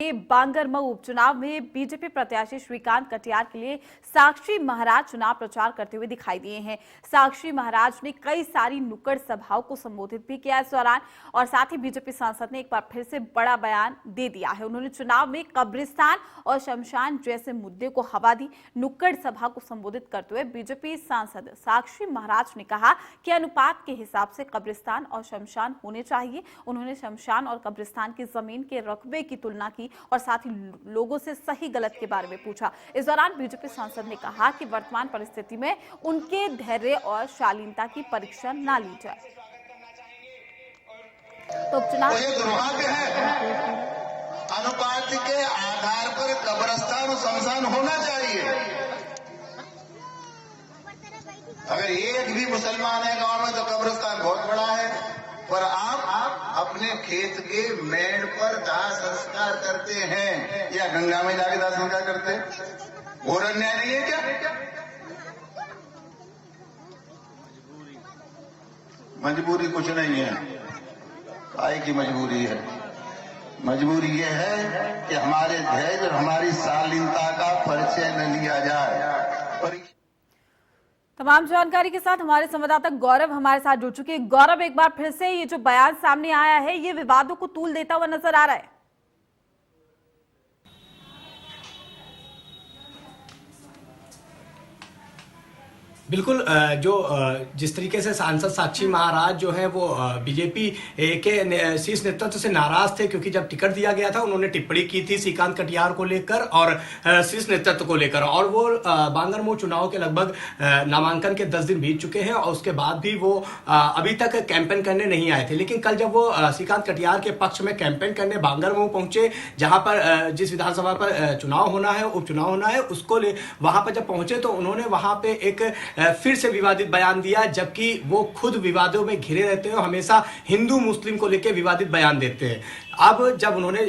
के बांगरमऊ उपचुनाव में बीजेपी प्रत्याशी श्रीकांत कटियार के लिए साक्षी महाराज चुनाव प्रचार करते हुए दिखाई दिए हैं। साक्षी महाराज ने कई सारी नुक्कड़ सभाओं को संबोधित भी किया इस दौरान और साथ ही बीजेपी सांसद ने एक बार फिर से बड़ा बयान दे दिया है। उन्होंने चुनाव में कब्रिस्तान और शमशान जैसे मुद्दे को हवा दी। नुक्कड़ सभा को संबोधित करते हुए बीजेपी सांसद साक्षी महाराज ने कहा कि अनुपात के हिसाब से कब्रिस्तान और शमशान होने चाहिए। उन्होंने शमशान और कब्रिस्तान की जमीन के रकबे की तुलना की और साथ ही लोगों से सही गलत के बारे में पूछा। इस दौरान बीजेपी सांसद ने कहा कि वर्तमान परिस्थिति में उनके धैर्य और शालीनता की परीक्षा ना ली जाए। तो उपचुनाव अनुपात के आधार पर कब्रिस्तान और शमशान होना चाहिए। अगर एक भी मुसलमान है गांव में तो कब्रिस्तान बहुत बड़ा है, पर आप अपने खेत के मेड़ पर दाह संस्कार करते हैं या गंगा में जाके दाह संस्कार करते हैं, घोर अन्याय नहीं है क्या? मजबूरी कुछ नहीं है, काय की मजबूरी है? मजबूरी ये है कि हमारे धैर्य और हमारी शालीनता का परिचय न लिया जाए। तमाम जानकारी के साथ हमारे संवाददाता गौरव हमारे साथ जुड़ चुके हैं। गौरव, एक बार फिर से ये जो बयान सामने आया है ये विवादों को तूल देता हुआ नजर आ रहा है। बिल्कुल, जो जिस तरीके से सांसद साक्षी महाराज जो है वो बीजेपी के शीर्ष नेतृत्व से नाराज थे, क्योंकि जब टिकट दिया गया था उन्होंने टिप्पणी की थी श्रीकांत कटियार को लेकर और शीर्ष नेतृत्व को लेकर, और वो बांगरमऊ चुनाव के लगभग नामांकन के 10 दिन बीत चुके हैं और उसके बाद भी वो अभी तक कैंपेन करने नहीं आए थे। लेकिन कल जब वो श्रीकांत कटियार के पक्ष में कैंपेन करने बांगरमऊ पहुंचे, जहां पर जिस विधानसभा पर चुनाव होना है, उपचुनाव होना है, उसको वहां पर जब पहुंचे तो उन्होंने वहां पे एक फिर से विवादित बयान दिया, जबकि वो खुद विवादों में घिरे रहते हैं और हमेशा हिंदू मुस्लिम को लेकर विवादित बयान देते हैं। अब जब उन्होंने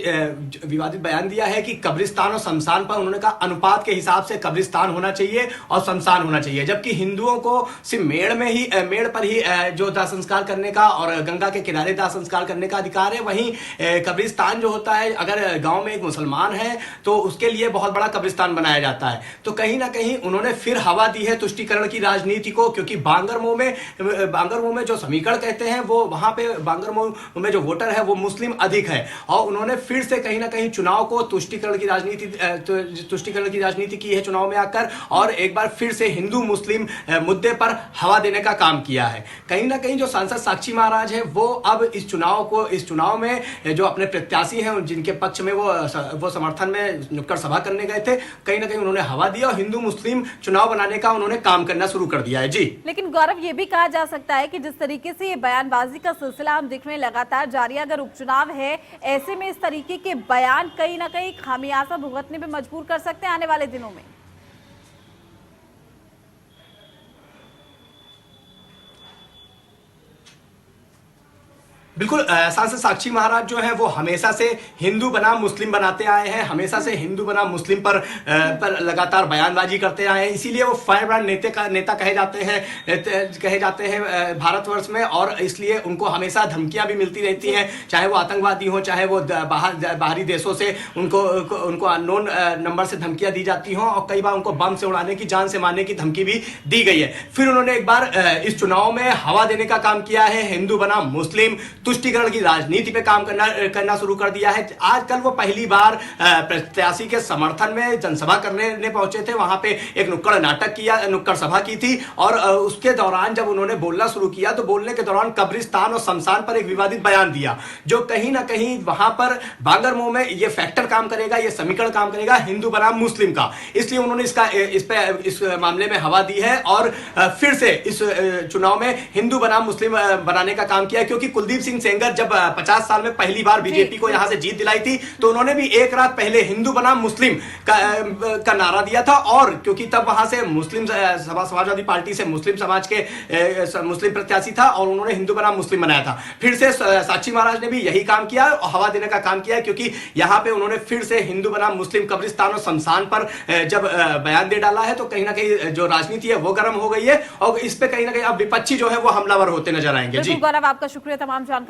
विवादित बयान दिया है कि कब्रिस्तान और शमशान पर, उन्होंने कहा अनुपात के हिसाब से कब्रिस्तान होना चाहिए और शमशान होना चाहिए, जबकि हिंदुओं को सिर्फ मेड़ पर ही जो दाह संस्कार करने का और गंगा के किनारे दाह संस्कार करने का अधिकार है। वहीं कब्रिस्तान जो होता है, अगर गांव में एक मुसलमान है तो उसके लिए बहुत बड़ा कब्रिस्तान बनाया जाता है। तो कहीं ना कहीं उन्होंने फिर हवा दी है तुष्टीकरण की राजनीति को, क्योंकि बांगरमऊ में जो समीकरण कहते हैं वो वहां पे बांगरमऊ में जो वोटर है वो मुस्लिम अधिक है, और उन्होंने फिर से कहीं ना कहीं चुनाव को तुष्टीकरण की राजनीति की है चुनाव में आकर, और एक बार फिर से हिंदू मुस्लिम मुद्दे पर हवा देने का काम किया है। कहीं ना कहीं जो सांसद साक्षी महाराज है वो अब इस चुनाव में जो अपने प्रत्याशी हैं जिनके पक्ष में वो समर्थन में नुक्कड़ सभा करने गए थे, कहीं ना कहीं उन्होंने हवा दिया और हिंदू मुस्लिम चुनाव बनाने का उन्होंने काम करना शुरू कर दिया है। जी, लेकिन गौरव, ये भी कहा जा सकता है कि जिस तरीके से ये बयानबाजी का सिलसिला हम देख रहे हैं लगातार जारी, अगर उपचुनाव है ऐसे में इस तरीके के बयान कहीं ना कहीं खामियाजा भुगतने पे मजबूर कर सकते हैं आने वाले दिनों में। बिल्कुल, सांसद साक्षी महाराज जो हैं वो हमेशा से हिंदू बनाम मुस्लिम बनाते आए हैं, हमेशा से हिंदू बनाम मुस्लिम पर लगातार बयानबाजी करते आए हैं। इसीलिए वो फायर ब्रांड नेता कहे जाते हैं भारतवर्ष में, और इसलिए उनको हमेशा धमकियां भी मिलती रहती हैं, चाहे वो आतंकवादी हो, चाहे वो बाहरी देशों से उनको अननोन नंबर से धमकियां दी जाती हों, और कई बार उनको बम से उड़ाने की, जान से मारने की धमकी भी दी गई है। फिर उन्होंने एक बार इस चुनाव में हवा देने का काम किया है, हिंदू बनाम मुस्लिम तुष्टीकरण की राजनीति पे काम करना शुरू कर दिया है। आजकल वो पहली बार प्रत्याशी के समर्थन में जनसभा करने पहुंचे थे, वहां पे एक नुक्कड़ सभा की थी, और उसके दौरान जब उन्होंने बोलना शुरू किया तो बोलने के दौरान कब्रिस्तान और शमशान पर एक विवादित बयान दिया, जो कहीं ना कहीं वहां पर बांगरमऊ में ये फैक्टर काम करेगा, ये समीकरण काम करेगा हिंदू बनाम मुस्लिम का। इसलिए उन्होंने इस मामले में हवा दी है और फिर से इस चुनाव में हिंदू बनाम मुस्लिम बनाने का काम किया, क्योंकि कुलदीप सिंह सेंगर जब 50 साल में पहली बार बीजेपी को यहां से जीत दिलाई थी तो उन्होंने भी एक रात पहले हिंदू बनाम मुस्लिम का नारा दिया था, और क्योंकि तब वहां से मुस्लिम समाजवादी पार्टी से मुस्लिम समाज के मुस्लिम प्रत्याशी था और उन्होंने हिंदू बनाम मुस्लिम बनाया था। फिर से साक्षी महाराज ने भी यही काम किया और हवा देने का काम किया, क्योंकि यहां पे उन्होंने फिर से हिंदू बनाम मुस्लिम कब्रिस्तान और शमशान पर जब बयान दे डाला है तो कहीं ना कहीं जो राजनीति है वो गर्म हो गई है, और इस पे कहीं ना कहीं अब विपक्षी जो है वो हमलावर होते नजर आएंगे। जी गौरव, आपका शुक्रिया तमाम जानकारी